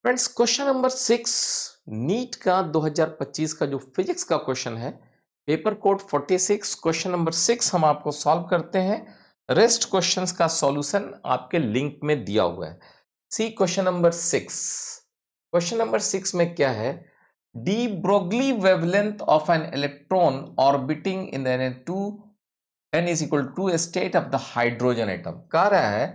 Friends, question number 6 NEET का 2025 का जो फिजिक्स का क्वेश्चन है, पेपर कोड 46 क्वेश्चन नंबर 6 हम आपको सॉल्व करते हैं। रेस्ट क्वेश्चंस का सॉल्यूशन आपके लिंक में दिया हुआ है। सी क्वेश्चन नंबर 6। क्वेश्चन नंबर 6 में क्या है? De Broglie wavelength of an electron orbiting in n is equal to a state of the hydrogen atom. कह रहा है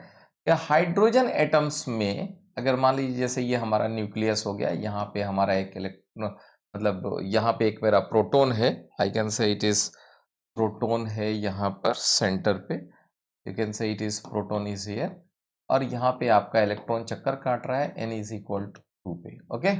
कि हाइड्रोजन एटम्स में अगर मान लीजिए जैसे ये हमारा न्यूक्लियस हो गया, यहाँ पे हमारा एक इलेक्ट्रॉन, मतलब यहाँ पे एक मेरा प्रोटॉन है, I can say it is proton है यहाँ पर सेंटर पे, you can say it is proton is here, और यहाँ पे आपका इलेक्ट्रॉन चक्कर काट रहा है n इज इक्वल टू 2 पे। ओके,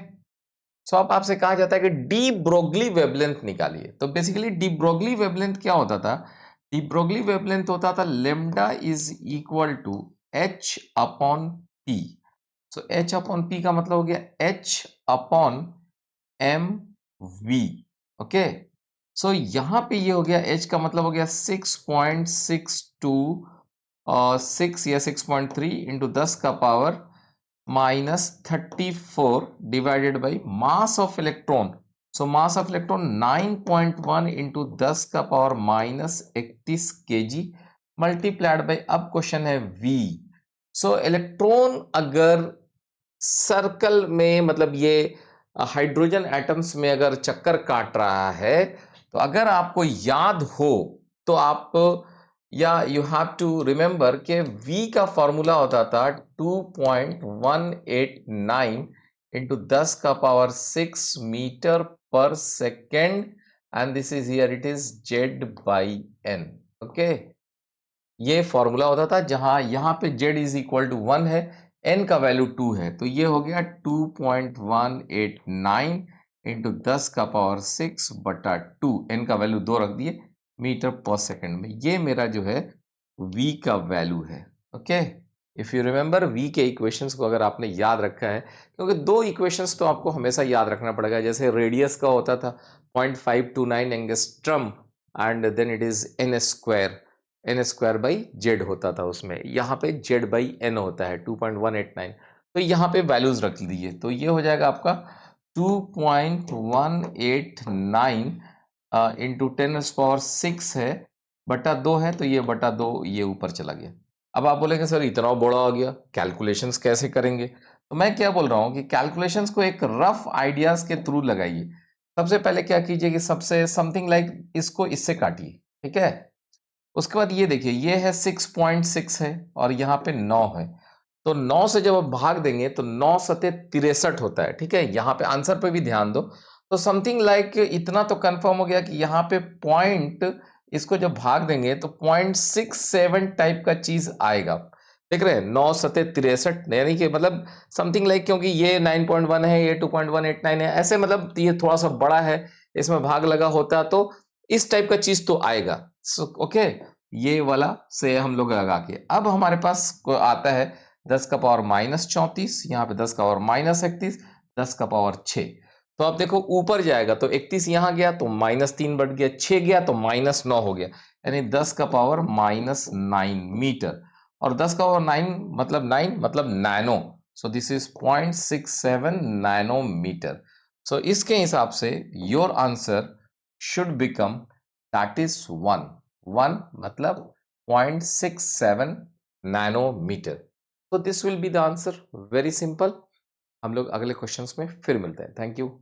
सो अब आपसे कहा जाता है कि डी ब्रोगली वेवलेंथ निकालिए। तो बेसिकली डी ब्रोगली वेवलेंथ क्या होता था? डी ब्रोगली वेवलेंथ होता था lambda is equal to h upon p. So h upon p का मतलब हो गया h upon m v. Okay, so यहां पे ये हो गया एच का मतलब हो गया 6.62 और 6 या 6.3 इंटू 10 का power -34 divided by mass of electron. So mass of electron 9.1 into 10 का पावर -31 kg मल्टीप्लाइड बाई, अब क्वेश्चन है v। सो इलेक्ट्रॉन अगर सर्कल में, मतलब ये हाइड्रोजन एटम्स में अगर चक्कर काट रहा है, तो अगर आपको याद हो तो आप, या यू हैव टू रिमेंबर कि v का फॉर्मूला होता था 2.189 इंटू 10 का पावर 6 मीटर पर second, and this is here it is z by n। Okay, ये फॉर्मूला होता था, जहां यहां पे z इज इक्वल टू 1 है, n का वैल्यू 2 है, तो ये हो गया 2.189 इंटू 10 का पावर 6 बटा 2, n का वैल्यू 2 रख दिए मीटर पर सेकंड में। ये मेरा जो है v का वैल्यू है। Okay, if you remember v के इक्वेशंस को अगर आपने याद रखा है, क्योंकि दो इक्वेशंस तो आपको हमेशा याद रखना पड़ेगा। जैसे रेडियस का होता था 0.529 angstrom, and then it is n square by Z होता था उसमें, यहाँ पे जेड बाई एन होता है 2.189। तो यहाँ पे वैल्यूज रख दीजिए, तो ये हो जाएगा आपका 2.189 इंटू 10⁻6 है, बटा 2 है, तो ये बटा 2 ये ऊपर चला गया। अब आप बोलेंगे सर इतना बड़ा आ गया, कैलकुलेशंस कैसे करेंगे? तो मैं क्या बोल रहा हूँ कि कैलकुलेशंस को एक रफ आइडियाज के थ्रू लगाइए। सबसे पहले क्या कीजिए कि सबसे समथिंग लाइक इसको इससे काटिए, ठीक है। उसके बाद ये देखिए, ये है 6.6 है और यहाँ पे 9 है, तो 9 से जब आप भाग देंगे तो 9 सते 63 होता है, ठीक है। यहाँ पे आंसर पे भी ध्यान दो, तो समथिंग लाइक इतना तो कंफर्म हो गया कि यहाँ पे पॉइंट, इसको जब भाग देंगे तो 0.67 टाइप का चीज आएगा। देख रहे हैं, 9 सते 63, यानी कि मतलब समथिंग लाइक, क्योंकि ये 9.1 है, ये 2.189 है, ऐसे मतलब ये थोड़ा सा बड़ा है, इसमें भाग लगा होता तो इस टाइप का चीज तो आएगा। ओके, ये वाला से हम लोग लगा के, अब हमारे पास आता है 10 का पावर -34, यहाँ पे 10 का पावर -31, 10 का पावर 6। तो आप देखो ऊपर जाएगा तो 31 यहाँ गया तो -3 बढ़ गया, 6 गया तो -9 हो गया, यानी 10 का पावर -9 मीटर। और 10 का पावर 9 मतलब nano, so this is 0.67 nanometre. So इसके हिसाब से your answer should become, that is 1 1 मतलब 0.67 नैनोमीटर। तो this will be the answer, very simple. हम लोग अगले क्वेश्चंस में फिर मिलते हैं। Thank you.